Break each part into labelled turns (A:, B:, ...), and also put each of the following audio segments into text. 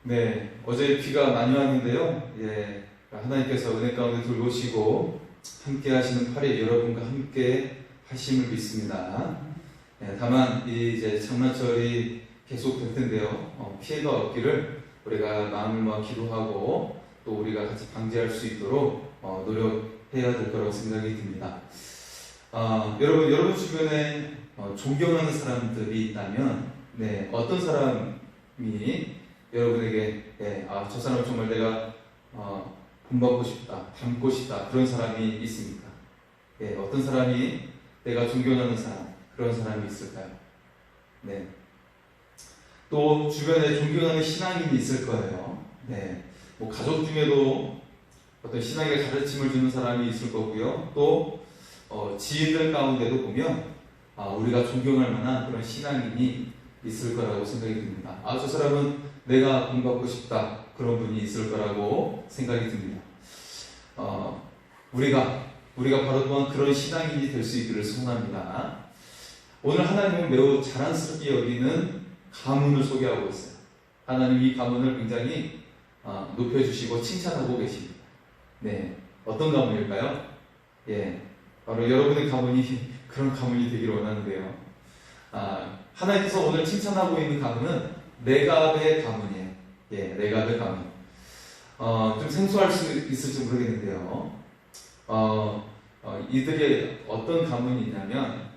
A: 네, 어제 비가 많이 왔는데요. 예, 하나님께서 은혜 가운데 돌보시고 함께 하시는 8일 여러분과 함께 하심을 믿습니다. 예, 다만 이제 장마철이 계속 될 텐데요. 피해가 없기를 우리가 마음을 모아 기도하고 또 우리가 같이 방지할 수 있도록 노력해야 될 거라고 생각이 듭니다. 여러분 주변에 존경하는 사람들이 있다면, 네, 어떤 사람이 여러분에게 저 사람 정말 내가 본받고 싶다, 닮고 싶다, 그런 사람이 있습니까? 어떤 사람이 내가 존경하는 사람, 그런 사람이 있을까요? 네. 또 주변에 존경하는 신앙인이 있을 거예요. 네. 뭐 가족 중에도 어떤 신앙의 가르침을 주는 사람이 있을 거고요. 또 지인들 가운데도 보면 우리가 존경할 만한 그런 신앙인이 있을 거라고 생각이 듭니다. 저 사람은 내가 본받고 싶다, 그런 분이 있을 거라고 생각이 듭니다. 우리가 바로 또한 그런 신앙인이 될 수 있기를 소원합니다. 오늘 하나님은 매우 자랑스럽게 여기는 가문을 소개하고 있어요. 하나님 이 가문을 굉장히 높여주시고 칭찬하고 계십니다. 네, 어떤 가문일까요? 바로 여러분의 가문이 그런 가문이 되기를 원하는데요. 하나님께서 오늘 칭찬하고 있는 가문은 레갑의 가문이에요. 레갑의 가문. 좀 생소할 수 있을지 모르겠는데요. 이들이 어떤 가문이냐면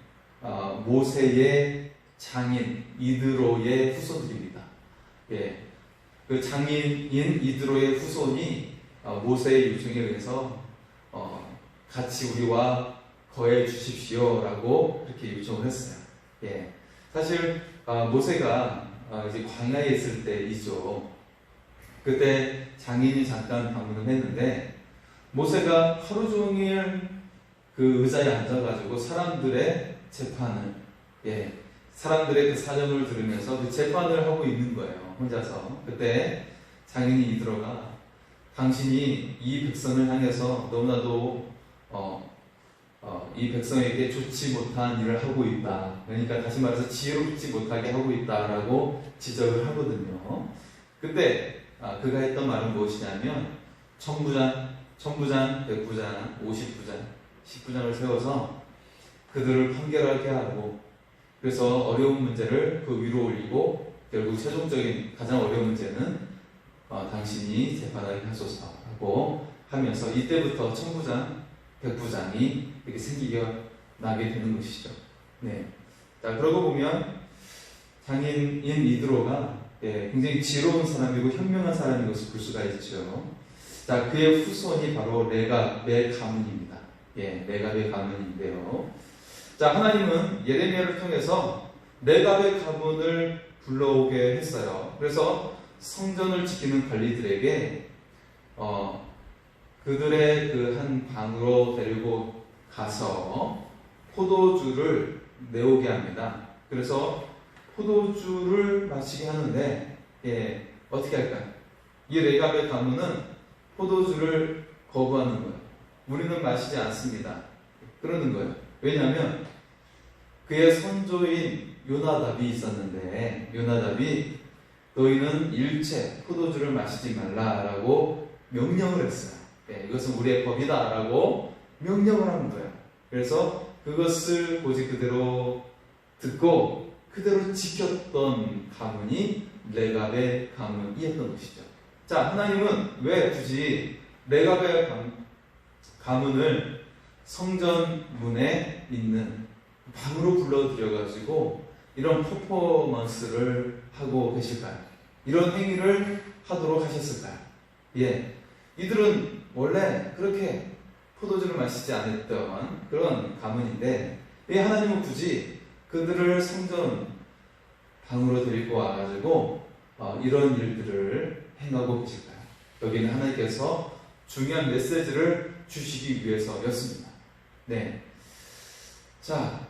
A: 모세의 장인 이드로의 후손들입니다. 그 장인인 이드로의 후손이 모세의 요청에 의해서 같이 우리와 거해 주십시오라고 그렇게 요청을 했어요. 사실 모세가 이제 광야에 있을 때이죠. 그때 장인이 잠깐 방문을 했는데 모세가 하루 종일 그 의자에 앉아가지고 사람들의 재판을, 사람들의 그 사정을 들으면서 그 재판을 하고 있는 거예요, 혼자서. 그때 장인이 이드로가 당신이 이 백성을 향해서 너무나도 이 백성에게 좋지 못한 일을 하고 있다. 그러니까 다시 말해서 지혜롭지 못하게 하고 있다라고 지적을 하거든요. 그때 그가 했던 말은 무엇이냐면 천부장, 백부장, 50부장, 10부장을 세워서 그들을 판결하게 하고, 그래서 어려운 문제를 그 위로 올리고 결국 최종적인 가장 어려운 문제는 당신이 재판하게 하소서라고 하면서 이때부터 천부장, 백부장이 이렇게 생기게 나게 되는 것이죠. 자, 그러고 보면 장인인 이드로가 굉장히 지혜로운 사람이고 현명한 사람인 것을 볼 수가 있죠. 자, 그의 후손이 바로 레갑의 가문입니다. 레갑의 가문인데요. 자, 하나님은 예레미야를 통해서 레갑의 가문을 불러오게 했어요. 그래서 성전을 지키는 관리들에게 그들의 그 한 방으로 데리고 가서 포도주를 내오게 합니다. 그래서 포도주를 마시게 하는데 어떻게 할까요? 이 레갑의 가문은 포도주를 거부하는 거예요. 우리는 마시지 않습니다, 그러는 거예요. 왜냐하면 그의 선조인 요나답이 있었는데 요나답이 너희는 일체 포도주를 마시지 말라라고 명령을 했어요. 이것은 우리의 법이다 라고 명령을 하는 거예요. 그래서 그것을 고지 그대로 듣고 그대로 지켰던 가문이 레갑의 가문이었던 것이죠. 자, 하나님은 왜 굳이 레갑의 가문을 성전 문에 있는 방으로 불러들여가지고 이런 퍼포먼스를 하고 계실까요? 이런 행위를 하도록 하셨을까요? 이들은 원래 그렇게 포도주를 마시지 않았던 그런 가문인데 왜 하나님은 굳이 그들을 성전 방으로 데리고 와가지고 이런 일들을 행하고 계실까요? 여기는 하나님께서 중요한 메시지를 주시기 위해서였습니다. 자,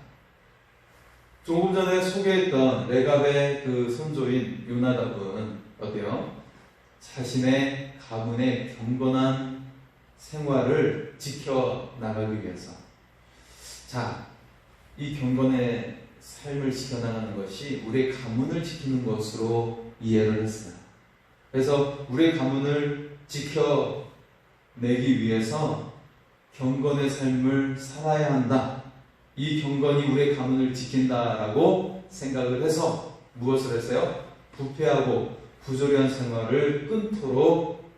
A: 조금 전에 소개했던 레갑의 그 선조인 요나답은 어때요? 자신의 가문의 경건한 생활을 지켜나가기 위해서, 자, 이 경건의 삶을 지켜나가는 것이 우리의 가문을 지키는 것으로 이해를 했어요. 그래서 우리의 가문을 지켜내기 위해서 경건의 삶을 살아야 한다. 이 경건이 우리의 가문을 지킨다라고 생각을 해서 무엇을 했어요? 부패하고 부조리한 생활을 끊도록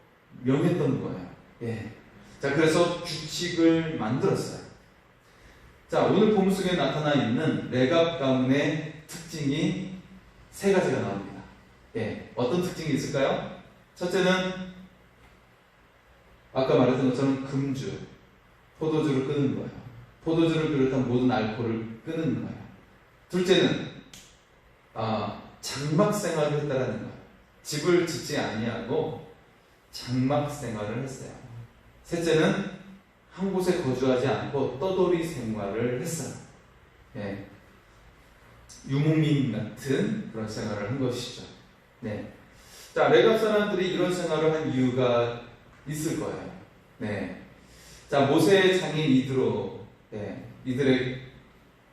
A: 명했던 거예요. 예. 자, 그래서 규칙을 만들었어요. 자, 오늘 본문 속에 나타나 있는 레갑 가문의 특징이 세 가지가 나옵니다. 예. 어떤 특징이 있을까요? 첫째는 아까 말했던 것처럼 금주, 포도주를 끄는 거예요. 포도주를 비롯한 모든 알코올을 끄는 거예요. 둘째는 장막 생활을 했다라는 거예요. 집을 짓지 아니하고 장막 생활을 했어요. 셋째는 한 곳에 거주하지 않고 떠돌이 생활을 했어요. 예. 유목민 같은 그런 생활을 한 것이죠. 네. 자, 레갑 사람들이 이런 생활을 한 이유가 있을 거예요. 네. 자, 모세의 장인 이드로, 네. 이들의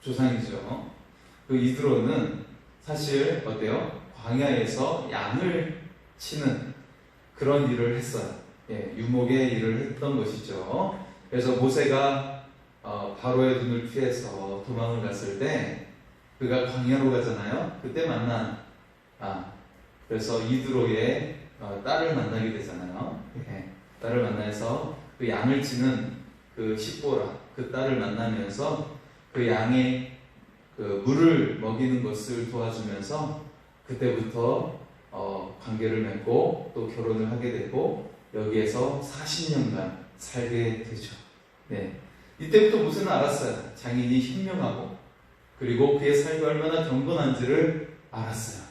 A: 조상이죠. 그 이드로는 사실 어때요? 광야에서 양을 치는 그런 일을 했어요. 예, 유목의 일을 했던 것이죠. 그래서 모세가 바로의 눈을 피해서 도망을 갔을 때 그가 광야로 가잖아요. 그때 만난 그래서 이드로의 딸을 만나게 되잖아요. 예, 딸을 만나서 그 양을 치는 그 십보라 그 딸을 만나면서 그 양의 그 물을 먹이는 것을 도와주면서 그때부터 관계를 맺고 또 결혼을 하게 되고 여기에서 40년간 살게 되죠. 네. 이때부터 모세는 알았어요. 장인이 현명하고 그리고 그의 삶이 얼마나 경건한지를 알았어요.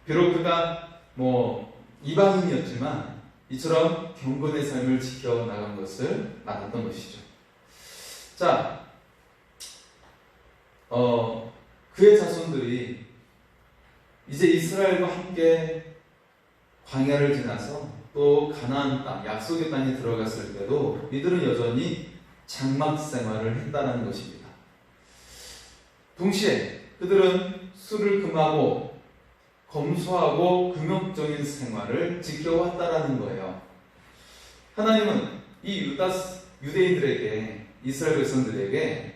A: 비록 그가 이방인이었지만 이처럼 경건의 삶을 지켜나간 것을 알았던 것이죠. 자, 그의 자손들이 이제 이스라엘과 함께 광야를 지나서 또 가나안 땅, 약속의 땅에 들어갔을 때도 이들은 여전히 장막 생활을 했다는 것입니다. 동시에 그들은 술을 금하고 검소하고 금욕적인 생활을 지켜왔다라는 거예요. 하나님은 이 유대인들에게, 이스라엘 백성들에게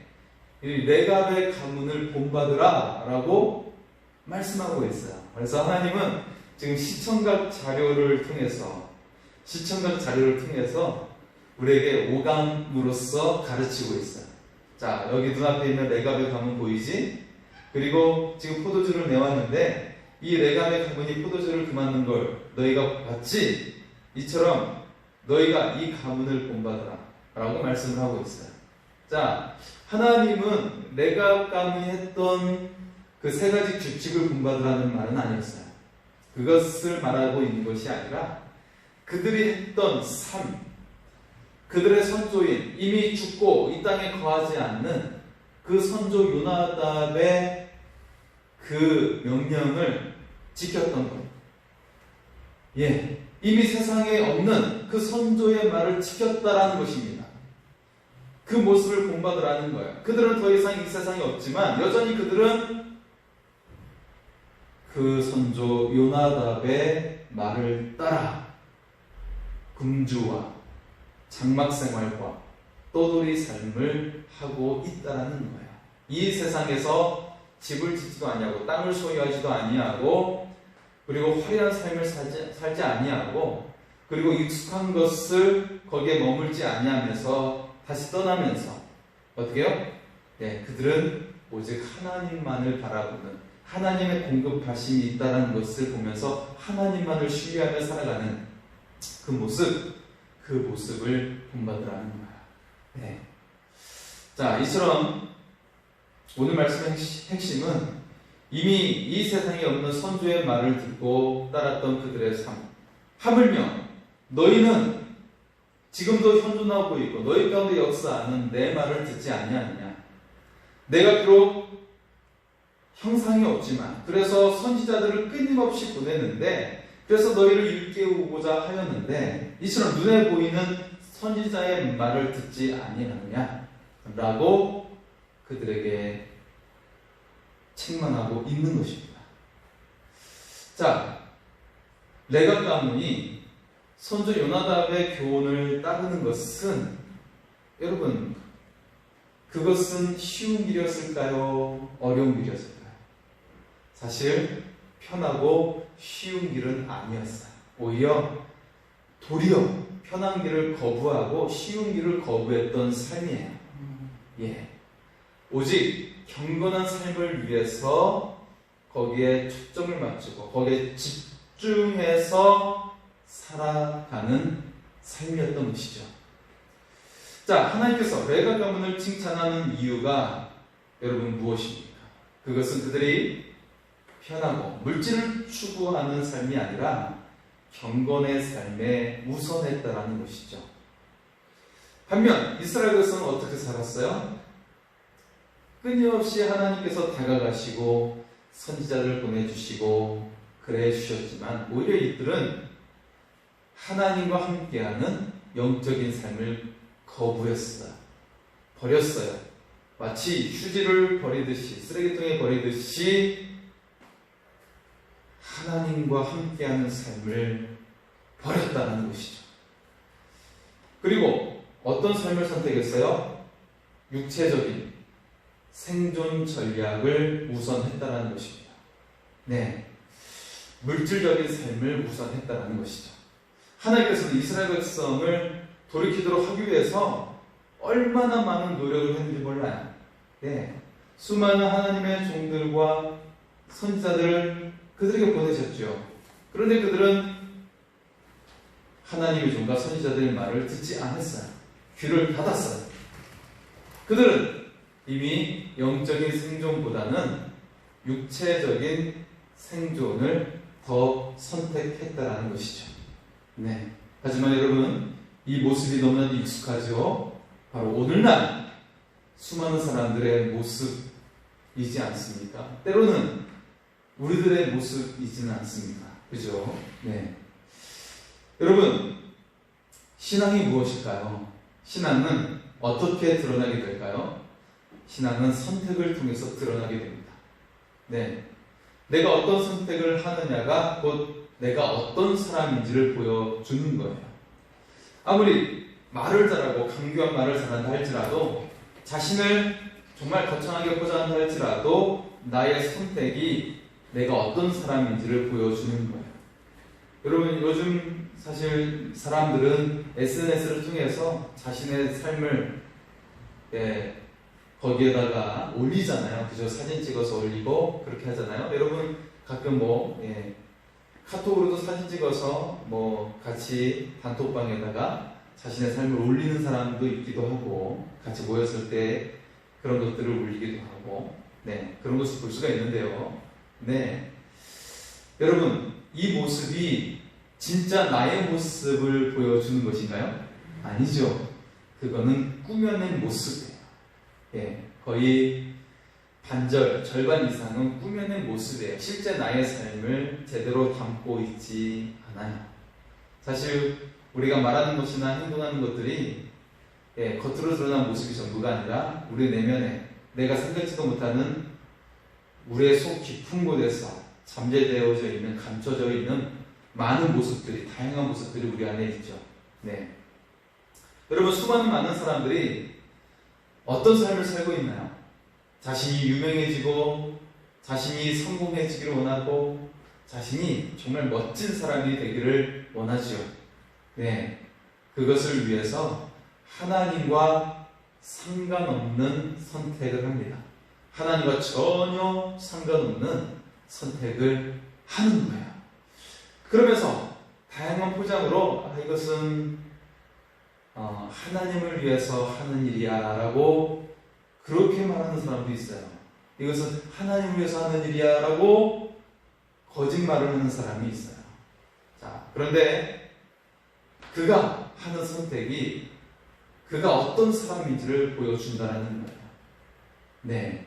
A: 이 레갑의 가문을 본받으라 라고 말씀하고 있어요. 그래서 하나님은 지금 시청각 자료를 통해서 우리에게 오감으로써 가르치고 있어요. 자, 여기 눈앞에 있는 레갑의 가문 보이지? 그리고 지금 포도주를 내왔는데 이 레갑의 가문이 포도주를 금하는 걸 너희가 봤지? 이처럼 너희가 이 가문을 본받으라 라고 말씀을 하고 있어요. 자, 하나님은 레갑 가문이 했던 그 세 가지 규칙을 본받으라는 말은 아니었어요. 그것을 말하고 있는 것이 아니라 그들이 했던 삶, 그들의 선조인 이미 죽고 이 땅에 거하지 않는 그 선조 요나답의 그 명령을 지켰던 것. 예, 이미 세상에 없는 그 선조의 말을 지켰다라는 것입니다. 그 모습을 본받으라는 거예요. 그들은 더 이상 이 세상에 없지만 여전히 그들은 그 선조 요나답의 말을 따라 금주와 장막생활과 떠돌이 삶을 하고 있다라는 거예요. 이 세상에서 집을 짓지도 아니하고 땅을 소유하지도 아니하고 그리고 화려한 삶을 살지 아니하고 그리고 익숙한 것을 거기에 머물지 아니하면서 다시 떠나면서 어떻게 해요? 네, 그들은 오직 하나님만을 바라보는 하나님의 공급하심이 있다는 것을 보면서 하나님만을 신뢰하며 살아가는 그 모습을 본받으라는 거야. 네. 자, 이처럼 오늘 말씀의 핵심은 이미 이 세상에 없는 선조의 말을 듣고 따랐던 그들의 삶. 하물며 너희는 지금도 현존하고 있고 너희 가운데 역사하는 내 말을 듣지 아니하느냐. 내가 비록 형상이 없지만 그래서 선지자들을 끊임없이 보냈는데 그래서 너희를 일깨우고자 하였는데 이처럼 눈에 보이는 선지자의 말을 듣지 아니하느냐 라고 그들에게 책망하고 있는 것입니다. 자, 레가 가문이 선조 요나답의 교훈을 따르는 것은, 여러분, 그것은 쉬운 길이었을까요? 어려운 길이었을까요? 사실 편하고 쉬운 길은 아니었어요. 오히려 도리어 편한 길을 거부하고 쉬운 길을 거부했던 삶이에요. 예. 오직 경건한 삶을 위해서 거기에 초점을 맞추고 거기에 집중해서 살아가는 삶이었던 것이죠. 자, 하나님께서 레가 가문을 칭찬하는 이유가 여러분 무엇입니까? 그것은 그들이 편하고 물질을 추구하는 삶이 아니라 경건의 삶에 우선했다라는 것이죠. 반면 이스라엘 백성은 어떻게 살았어요? 끊임없이 하나님께서 다가가시고 선지자를 보내주시고 그래 주셨지만 오히려 이들은 하나님과 함께하는 영적인 삶을 거부했어요. 버렸어요. 마치 휴지를 버리듯이, 쓰레기통에 버리듯이 하나님과 함께하는 삶을 버렸다는 것이죠. 그리고 어떤 삶을 선택했어요? 육체적인 생존 전략을 우선했다는 것입니다. 네, 물질적인 삶을 우선했다는 것이죠. 하나님께서는 이스라엘 백성을 돌이키도록 하기 위해서 얼마나 많은 노력을 했는지 몰라요. 네, 수많은 하나님의 종들과 선지자들을 그들에게 보내셨죠. 그런데 그들은 하나님의 종과 선지자들의 말을 듣지 않았어요. 귀를 닫았어요. 그들은 이미 영적인 생존보다는 육체적인 생존을 더 선택했다라는 것이죠. 네. 하지만 여러분, 이 모습이 너무나도 익숙하죠? 바로 오늘날 수많은 사람들의 모습이지 않습니까? 때로는 우리들의 모습이지는 않습니까? 그죠? 네. 여러분, 신앙이 무엇일까요? 신앙은 어떻게 드러나게 될까요? 신앙은 선택을 통해서 드러나게 됩니다. 네. 내가 어떤 선택을 하느냐가 곧 내가 어떤 사람인지를 보여주는 거예요. 아무리 말을 잘하고 강교한 말을 잘한다 할지라도, 자신을 정말 거창하게 포장한다 할지라도 나의 선택이 내가 어떤 사람인지를 보여주는 거예요. 여러분, 요즘 사실 사람들은 SNS를 통해서 자신의 삶을 거기에다가 올리잖아요. 그죠? 사진 찍어서 올리고 그렇게 하잖아요. 여러분 가끔 카톡으로도 사진 찍어서 같이 단톡방에다가 자신의 삶을 올리는 사람도 있기도 하고, 같이 모였을 때 그런 것들을 올리기도 하고, 네, 그런 것을 볼 수가 있는데요. 네, 여러분, 이 모습이 진짜 나의 모습을 보여주는 것인가요? 아니죠. 그거는 꾸며낸 모습이에요. 예, 거의 절반 이상은 꾸며낸 모습이에요. 실제 나의 삶을 제대로 담고 있지 않아요. 사실 우리가 말하는 것이나 행동하는 것들이 겉으로 드러난 모습이 전부가 아니라 우리 내면에 내가 생각지도 못하는 우리의 속 깊은 곳에서 잠재되어져 있는, 감춰져 있는 많은 모습들이, 다양한 모습들이 우리 안에 있죠. 네. 여러분, 많은 사람들이 어떤 삶을 살고 있나요? 자신이 유명해지고, 자신이 성공해지기를 원하고, 자신이 정말 멋진 사람이 되기를 원하지요. 네. 그것을 위해서 하나님과 상관없는 선택을 합니다. 하나님과 전혀 상관없는 선택을 하는 거예요. 그러면서 다양한 포장으로 이것은 하나님을 위해서 하는 일이야 라고 그렇게 말하는 사람도 있어요. 이것은 하나님을 위해서 하는 일이야 라고 거짓말을 하는 사람이 있어요. 자, 그런데 그가 하는 선택이 그가 어떤 사람인지를 보여준다는 거예요. 네,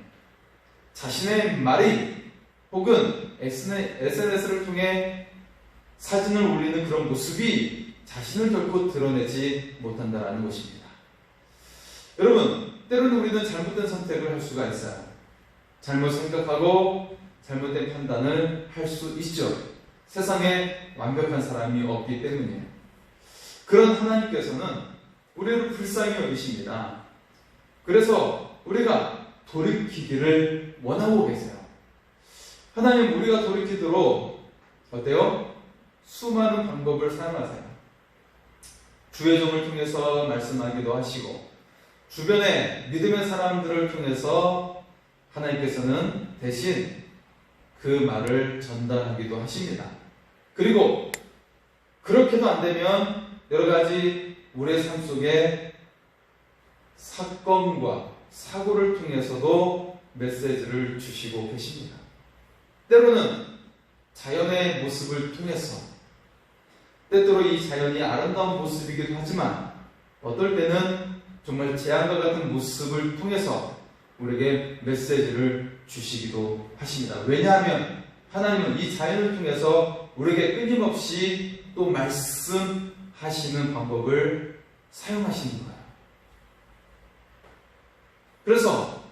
A: 자신의 말이 혹은 SNS를 통해 사진을 올리는 그런 모습이 자신을 결코 드러내지 못한다는 것입니다. 여러분, 때로는 우리는 잘못된 선택을 할 수가 있어요. 잘못 생각하고 잘못된 판단을 할 수 있죠. 세상에 완벽한 사람이 없기 때문이에요. 그런 하나님께서는 우리를 불쌍히 여기십니다. 그래서 우리가 돌이키기를 원하고 계세요. 하나님, 우리가 돌이키도록 어때요? 수많은 방법을 사용하세요. 주의 종을 통해서 말씀하기도 하시고, 주변의 믿음의 사람들을 통해서 하나님께서는 대신 그 말을 전달하기도 하십니다. 그리고 그렇게도 안 되면 여러 가지 우리의 삶 속에 사건과 사고를 통해서도 메시지를 주시고 계십니다. 때로는 자연의 모습을 통해서, 때때로 이 자연이 아름다운 모습이기도 하지만 어떨 때는 정말 재앙과 같은 모습을 통해서 우리에게 메시지를 주시기도 하십니다. 왜냐하면 하나님은 이 자연을 통해서 우리에게 끊임없이 또 말씀하시는 방법을 사용하시는 거예요. 그래서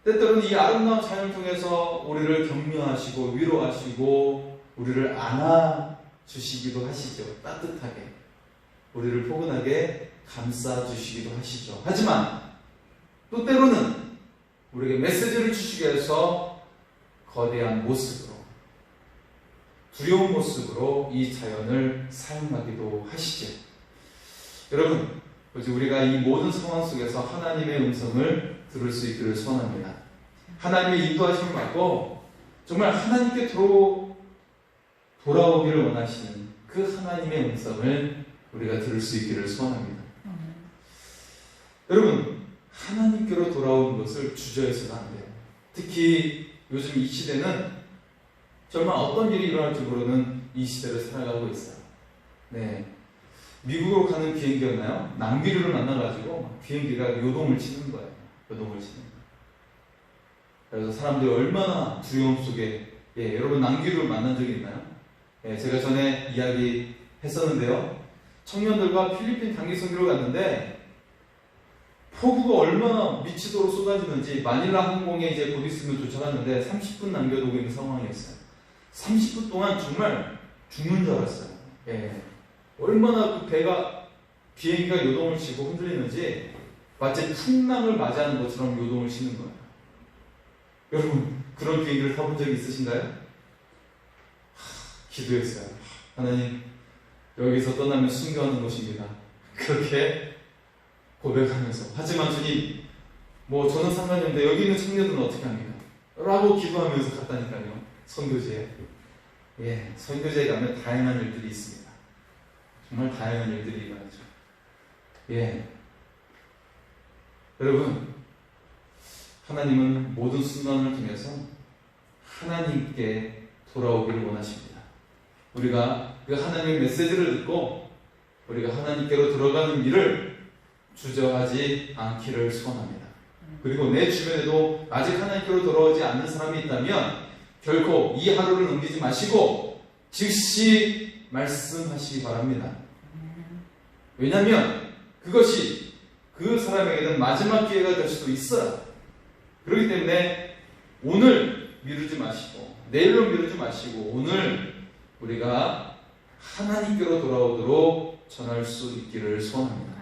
A: 때때로는 이 아름다운 자연을 통해서 우리를 격려하시고 위로하시고 우리를 안아주시기도 하시죠. 따뜻하게 우리를 포근하게 감싸주시기도 하시죠. 하지만 또 때로는 우리에게 메시지를 주시기 위해서 거대한 모습으로, 두려운 모습으로 이 자연을 사용하기도 하시죠. 여러분, 우리가 이 모든 상황 속에서 하나님의 음성을 들을 수 있기를 소원합니다. 하나님의 인도하심을 받고 정말 하나님께 돌아오기를 원하시는 그 하나님의 음성을 우리가 들을 수 있기를 소원합니다. 여러분, 하나님께로 돌아오는 것을 주저해서는 안 돼요. 특히 요즘 이 시대는 정말 어떤 일이 일어날지 모르는 이 시대를 살아가고 있어요. 네, 미국으로 가는 비행기였나요? 낭비류를 만나가지고 비행기가 요동을 치는 거예요. 요동을 치는 거예요. 그래서 사람들이 얼마나 두려움 속에, 여러분 낭비류를 만난 적이 있나요? 제가 전에 이야기 했었는데요. 청년들과 필리핀 단기 선교를 갔는데 폭우가 얼마나 미치도록 쏟아지는지, 마닐라 항공에 이제 곧 있으면 도착하는데 30분 남겨두고 있는 상황이었어요. 30분 동안 정말 죽는 줄 알았어요. 얼마나 그 비행기가 요동을 치고 흔들리는지 마치 풍랑을 맞이하는 것처럼 요동을 치는 거예요. 여러분, 그런 비행기를 타본 적이 있으신가요? 기도했어요. 하나님, 여기서 떠나면 순교하는 것입니다. 그렇게 고백하면서. 하지만 주님, 저는 상관이 없는데 여기 있는 청년들은 어떻게 합니까? 라고 기도하면서 갔다니까요. 선교지에. 선교지에 가면 다양한 일들이 있습니다. 정말 다양한 일들이 일어나죠. 여러분, 하나님은 모든 순간을 통해서 하나님께 돌아오기를 원하십니다. 우리가 그 하나님의 메시지를 듣고 우리가 하나님께로 들어가는 일을 주저하지 않기를 소원합니다. 그리고 내 주변에도 아직 하나님께로 돌아오지 않는 사람이 있다면 결코 이 하루를 넘기지 마시고 즉시 말씀하시기 바랍니다. 왜냐하면 그것이 그 사람에게는 마지막 기회가 될 수도 있어요. 그렇기 때문에 오늘 미루지 마시고, 내일로 미루지 마시고, 오늘 우리가 하나님께로 돌아오도록 전할 수 있기를 소원합니다.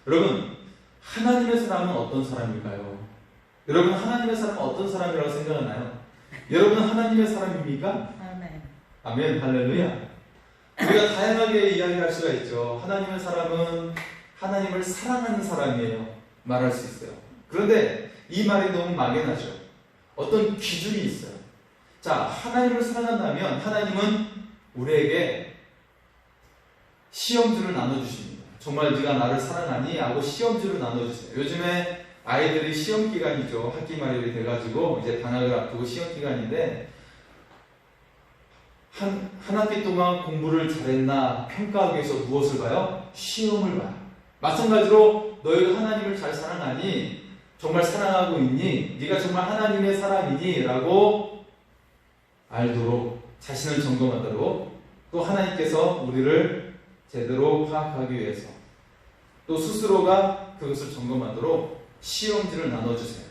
A: 여러분, 하나님의 사람은 어떤 사람일까요? 여러분, 하나님의 사람은 어떤 사람이라고 생각하나요? 여러분, 하나님의 사람입니까?
B: 아멘.
A: 아멘, 할렐루야. 우리가 다양하게 이야기할 수가 있죠. 하나님의 사람은 하나님을 사랑하는 사람이에요. 말할 수 있어요. 그런데 이 말이 너무 막연하죠. 어떤 기준이 있어요. 자, 하나님을 사랑한다면 하나님은 우리에게 시험들을 나눠주십니다. 정말 네가 나를 사랑하니? 하고 시험지를 나눠주세요. 요즘에 아이들이 시험 기간이죠. 학기 말일이 돼가지고 이제 방학을 앞두고 시험 기간인데 한 학기 동안 공부를 잘했나 평가하기 위해서 무엇을 봐요? 시험을 봐요. 마찬가지로 너희가 하나님을 잘 사랑하니? 정말 사랑하고 있니? 네가 정말 하나님의 사람이니? 라고 알도록, 자신을 점검하도록, 또 하나님께서 우리를 제대로 파악하기 위해서 또 스스로가 그것을 점검하도록 시험지를 나눠주세요.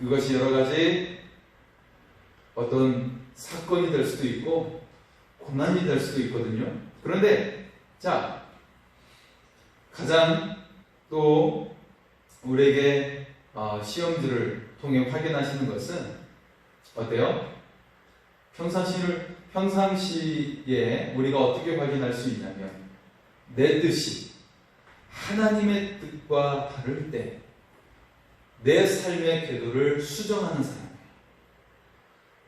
A: 이것이 여러 가지 어떤 사건이 될 수도 있고 고난이 될 수도 있거든요. 그런데 자, 가장 또 우리에게 시험들을 통해 확인하시는 것은 어때요? 평상시에 우리가 어떻게 확인할 수 있냐면 내 뜻이 하나님의 뜻과 다를 때 내 삶의 궤도를 수정하는 사람이에요.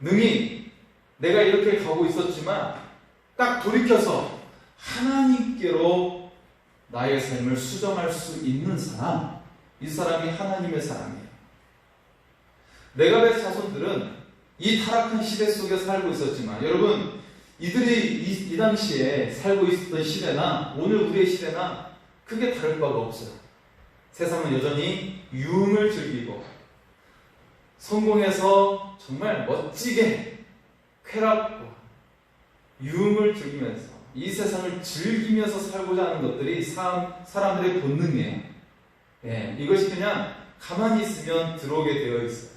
A: 능히 내가 이렇게 가고 있었지만 딱 돌이켜서 하나님께로 나의 삶을 수정할 수 있는 사람, 이 사람이 하나님의 사람이에요. 레갑의 자손들은 이 타락한 시대 속에 살고 있었지만 여러분, 이들이 이 당시에 살고 있었던 시대나 오늘 우리의 시대나 크게 다를 바가 없어요. 세상은 여전히 유흥을 즐기고 성공해서 정말 멋지게 쾌락과 유흥을 즐기면서 이 세상을 즐기면서 살고자 하는 것들이 사람들의 본능이에요. 이것이 그냥 가만히 있으면 들어오게 되어 있어요.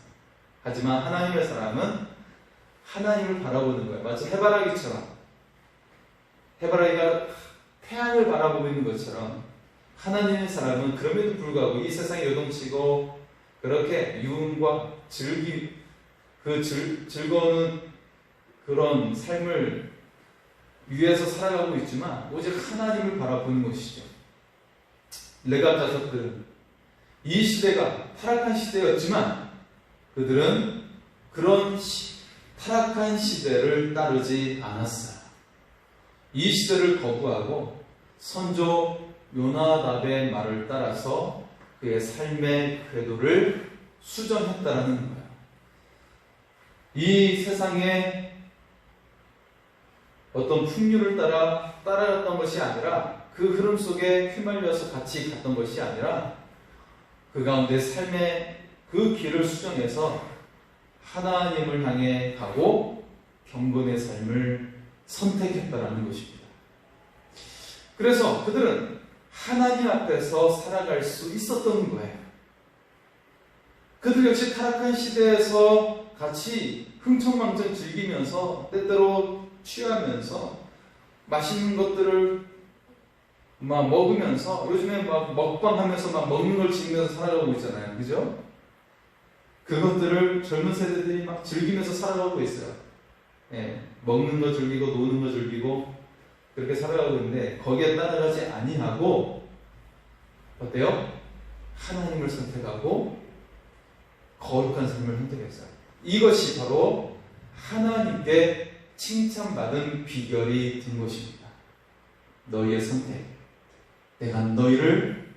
A: 하지만 하나님의 사람은 하나님을 바라보는 거예요. 마치 해바라기처럼, 해바라기가 태양을 바라보고 있는 것처럼 하나님의 사람은 그럼에도 불구하고 이 세상에 요동치고 그렇게 유흥과 즐거운 그런 삶을 위해서 살아가고 있지만 오직 하나님을 바라보는 것이죠. 레갑 자손들은 이 시대가 타락한 시대였지만 그들은 그런 타락한 시대를 따르지 않았어요. 이 시대를 거부하고 선조 요나답의 말을 따라서 그의 삶의 궤도를 수정했다라는 거예요. 이 세상에 어떤 풍류를 따라갔던 것이 아니라 그 흐름 속에 휘말려서 같이 갔던 것이 아니라 그 가운데 삶의 그 길을 수정해서 하나님을 향해 가고 경건의 삶을 선택했다라는 것입니다. 그래서 그들은 하나님 앞에서 살아갈 수 있었던 거예요. 그들 역시 타락한 시대에서 같이 흥청망청 즐기면서 때때로 취하면서 맛있는 것들을 막 먹으면서 요즘에 막 먹방하면서 막 먹는 걸 즐기면서 살아가고 있잖아요. 그죠? 그것들을 젊은 세대들이 막 즐기면서 살아가고 있어요. 먹는 거 즐기고 노는 거 즐기고 그렇게 살아가고 있는데 거기에 따라가지 아니하고 어때요? 하나님을 선택하고 거룩한 삶을 선택했어요. 이것이 바로 하나님께 칭찬받은 비결이 된 것입니다. 너희의 선택. 내가 너희를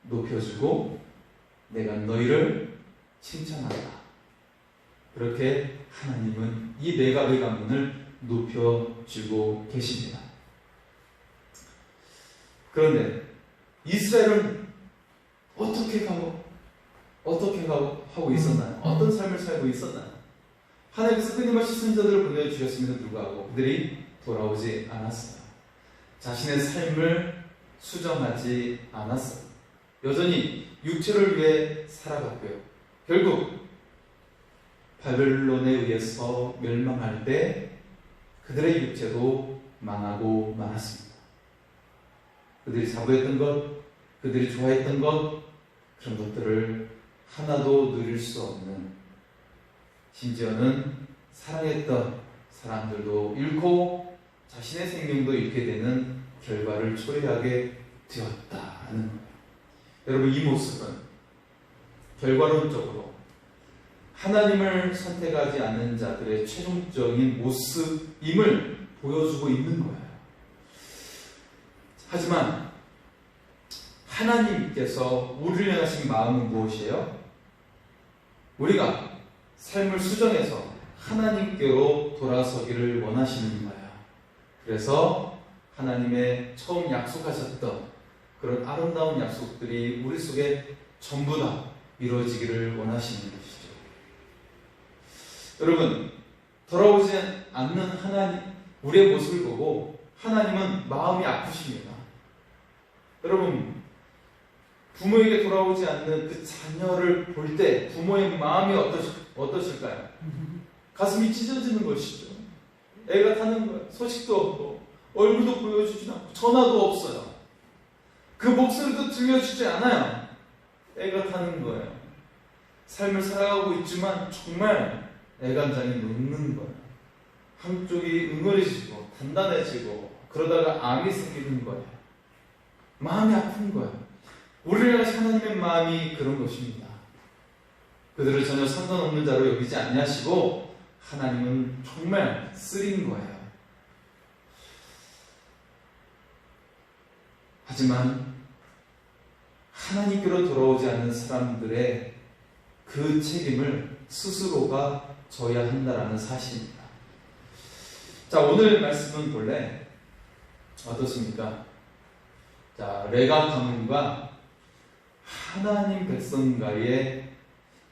A: 높여주고 내가 너희를 칭찬한다. 그렇게 하나님은 이 레갑의 가문을 높여주고 계십니다. 그런데 이스라엘은 어떻게 하고 있었나요? 어떤 삶을 살고 있었나요? 하나님께서 끊임없이 선지자들을 보내주셨음에도 불구하고 그들이 돌아오지 않았어요. 자신의 삶을 수정하지 않았어요. 여전히 육체를 위해 살아갔고요. 결국 바벨론에 의해서 멸망할 때 그들의 육체도 망하고 말았습니다. 그들이 자부했던 것, 그들이 좋아했던 것, 그런 것들을 하나도 누릴 수 없는, 심지어는 사랑했던 사람들도 잃고 자신의 생명도 잃게 되는 결과를 초래하게 되었다는 거예요. 여러분, 이 모습은 결과론적으로 하나님을 선택하지 않는 자들의 최종적인 모습임을 보여주고 있는 거예요. 하지만 하나님께서 우리를 향하신 마음은 무엇이에요? 우리가 삶을 수정해서 하나님께로 돌아서기를 원하시는 거예요. 그래서 하나님의 처음 약속하셨던 그런 아름다운 약속들이 우리 속에 전부 다 이루어지기를 원하시는 것이죠. 여러분, 돌아오지 않는 하나님, 우리의 모습을 보고 하나님은 마음이 아프십니다. 여러분, 부모에게 돌아오지 않는 그 자녀를 볼 때 부모의 마음이 어떠실까요? 가슴이 찢어지는 것이죠. 애가 타는 거예요. 소식도 없고 얼굴도 보여주지 않고 전화도 없어요. 그 목소리도 들려주지 않아요. 애가 타는 거예요. 삶을 살아가고 있지만 정말 애간장이 녹는 거예요. 한쪽이 응어리지고 단단해지고 그러다가 암이 생기는 거예요. 마음이 아픈 거예요. 우리를 향하신 하나님의 마음이 그런 것입니다. 그들을 전혀 상관없는 자로 여기지 아니하시고 하나님은 정말 쓰린 거예요. 하지만 하나님께로 돌아오지 않는 사람들의 그 책임을 스스로가 져야 한다는 사실입니다. 자, 오늘 말씀은 본래 어떻습니까? 자, 레가 가문과 하나님 백성과의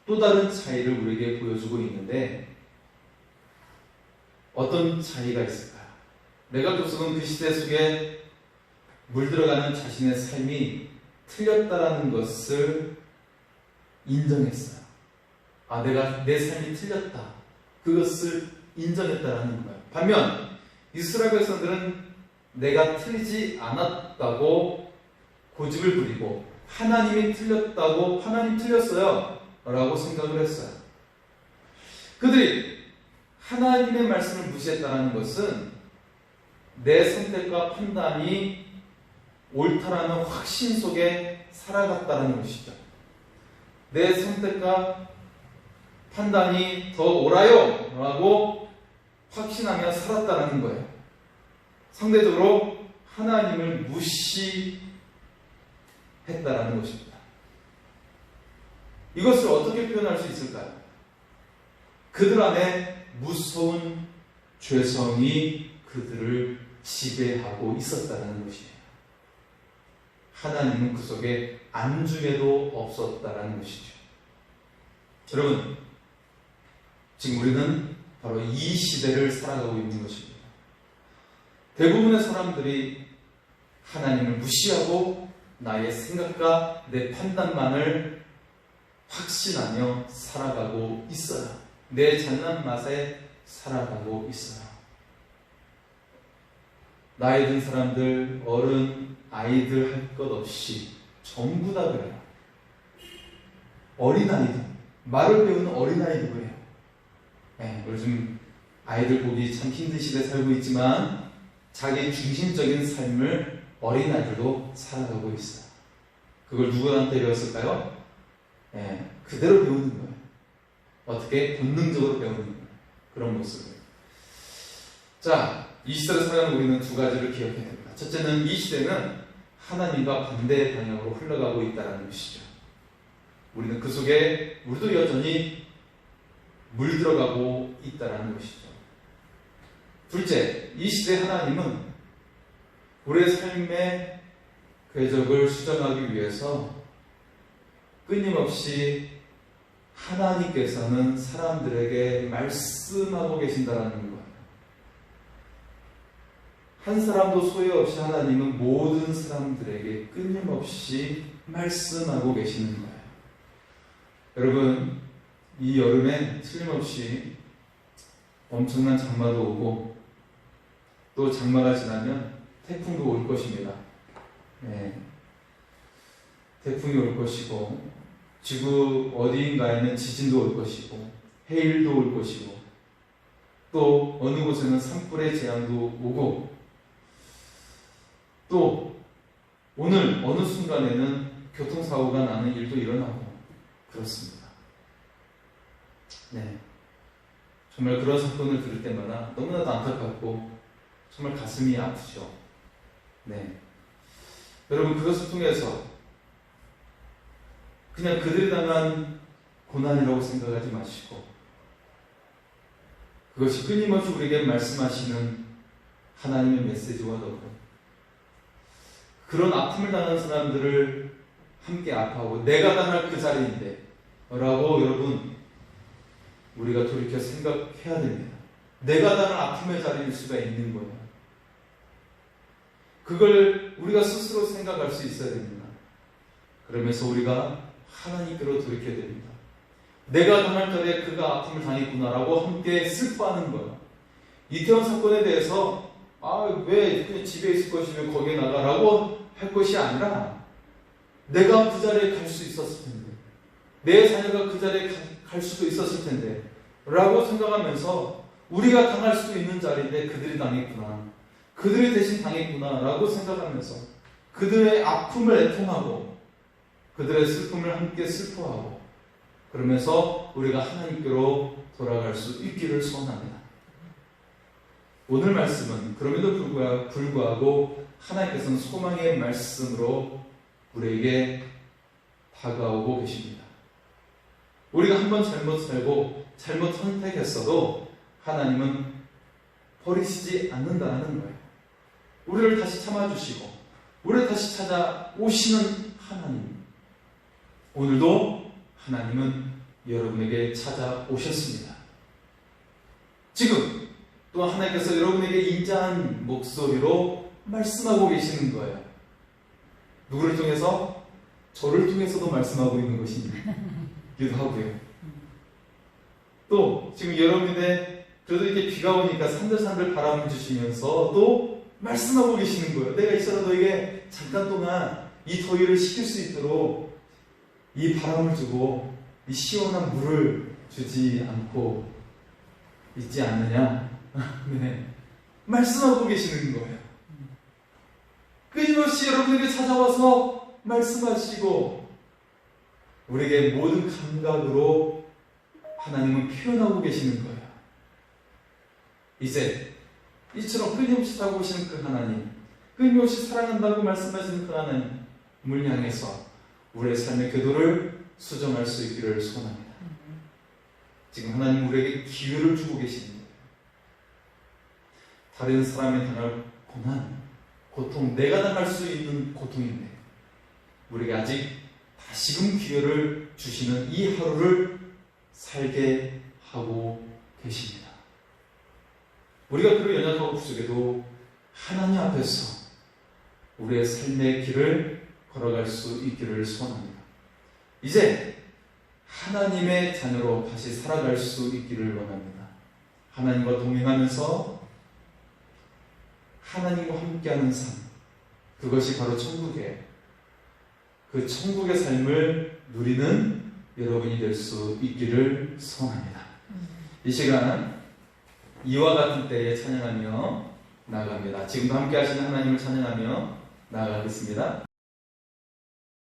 A: 또 다른 차이를 우리에게 보여주고 있는데 어떤 차이가 있을까요? 레가 족속은 그 시대 속에 물들어가는 자신의 삶이 틀렸다라는 것을 인정했어요. 아, 내 삶이 틀렸다. 그것을 인정했다라는 거예요. 반면 이스라엘 백성들은 내가 틀리지 않았다고 고집을 부리고 하나님이 틀렸다고 하나님 틀렸어요 라고 생각을 했어요. 그들이 하나님의 말씀을 무시했다는 것은 내 선택과 판단이 옳다라는 확신 속에 살아갔다는 것이죠. 내 선택과 판단이 더 옳아요 라고 확신하며 살았다는 거예요. 상대적으로 하나님을 무시했다는 것입니다. 이것을 어떻게 표현할 수 있을까요? 그들 안에 무서운 죄성이 그들을 지배하고 있었다는 것이에요. 하나님은 그 속에 안중에도 없었다는 것이죠. 여러분, 지금 우리는 바로 이 시대를 살아가고 있는 것입니다. 대부분의 사람들이 하나님을 무시하고 나의 생각과 내 판단만을 확신하며 살아가고 있어요. 내 잘난 맛에 살아가고 있어요. 나이 든 사람들, 어른, 아이들 할 것 없이 전부 다 그래요. 어린아이들, 말을 배우는 어린아이도 그래요. 네, 요즘 아이들 보기 참 힘든 시대에 살고 있지만 자기 중심적인 삶을 어린아이들도 살아가고 있어요. 그걸 누구한테 배웠을까요? 네, 그대로 배우는 거예요. 어떻게? 본능적으로 배우는 거예요. 그런 모습을. 자, 이 시대를 살아가는 우리는 두 가지를 기억해야 됩니다. 첫째는 이 시대는 하나님과 반대 방향으로 흘러가고 있다는 것이죠. 우리는 그 속에 우리도 여전히 물들어가고 있다는 것이죠. 둘째, 이 시대 하나님은 우리의 삶의 궤적을 수정하기 위해서 끊임없이 하나님께서는 사람들에게 말씀하고 계신다는 거예요. 한 사람도 소유 없이 하나님은 모든 사람들에게 끊임없이 말씀하고 계시는 거예요. 여러분, 이 여름에 틀림없이 엄청난 장마도 오고 또 장마가 지나면 태풍도 올 것입니다. 네. 태풍이 올 것이고 지구 어디인가에는 지진도 올 것이고 해일도 올 것이고 또 어느 곳에는 산불의 재앙도 오고 또 오늘 어느 순간에는 교통사고가 나는 일도 일어나고 그렇습니다. 네, 정말 그런 사건을 들을 때마다 너무나도 안타깝고 정말 가슴이 아프죠. 네, 여러분, 그것을 통해서 그냥 그들이 당한 고난이라고 생각하지 마시고 그것이 끊임없이 우리에게 말씀하시는 하나님의 메시지와 더불어 그런 아픔을 당하는 사람들을 함께 아파하고 내가 당할 그 자리인데 라고 여러분 우리가 돌이켜 생각해야 됩니다. 내가 당할 아픔의 자리일 수가 있는 거예요. 그걸 우리가 스스로 생각할 수 있어야 됩니다. 그러면서 우리가 하나님께로 돌이켜야 됩니다. 내가 당할 때에 그가 아픔을 당했구나라고 함께 슬퍼하는 거예요. 이태원 사건에 대해서 왜 그냥 집에 있을 것이면 거기에 나가라고 할 것이 아니라 내가 그 자리에 갈 수 있었을 텐데, 내 자녀가 그 자리에 갈 수도 있었을 텐데 라고 생각하면서 우리가 당할 수도 있는 자리인데 그들이 당했구나, 그들이 대신 당했구나 라고 생각하면서 그들의 아픔을 애통하고 그들의 슬픔을 함께 슬퍼하고 그러면서 우리가 하나님께로 돌아갈 수 있기를 소원합니다. 오늘 말씀은 그럼에도 불구하고 하나님께서는 소망의 말씀으로 우리에게 다가오고 계십니다. 우리가 한번 잘못 살고 잘못 선택했어도 하나님은 버리시지 않는다는 거예요. 우리를 다시 참아주시고 우리를 다시 찾아오시는 하나님, 오늘도 하나님은 여러분에게 찾아오셨습니다. 지금 또 하나님께서 여러분에게 인자한 목소리로 말씀하고 계시는 거예요. 누구를 통해서? 저를 통해서도 말씀하고 있는 것이기도 하고요. 또 지금 여러분의 그래도 이렇게 비가 오니까 산들산들 바람을 주시면서 또 말씀하고 계시는 거예요. 내가 있어도 너에게 잠깐 동안 이 더위를 식힐 수 있도록 이 바람을 주고 이 시원한 물을 주지 않고 있지 않느냐? 네. 말씀하고 계시는 거예요. 끊임없이 여러분에게 찾아와서 말씀하시고 우리에게 모든 감각으로 하나님은 표현하고 계시는 거예요. 이제 이처럼 끊임없이 다가오시는 그 하나님, 끊임없이 사랑한다고 말씀하시는 그 하나님을 향해서 우리의 삶의 궤도를 수정할 수 있기를 소원합니다. 지금 하나님 우리에게 기회를 주고 계시는 거예요. 다른 사람이 당할 고난, 고통, 내가 당할 수 있는 고통인데 우리에게 아직 다시금 기회를 주시는 이 하루를 살게 하고 계십니다. 우리가 그를 연약하고 부족해도 하나님 앞에서 우리의 삶의 길을 걸어갈 수 있기를 소원합니다. 이제 하나님의 자녀로 다시 살아갈 수 있기를 원합니다. 하나님과 동행하면서 하나님과 함께하는 삶, 그것이 바로 그 천국의 삶을 누리는 여러분이 될 수 있기를 소원합니다. 이 시간 이와 같은 때에 찬양하며 나아갑니다. 지금도 함께 하시는 하나님을 찬양하며 나아가겠습니다.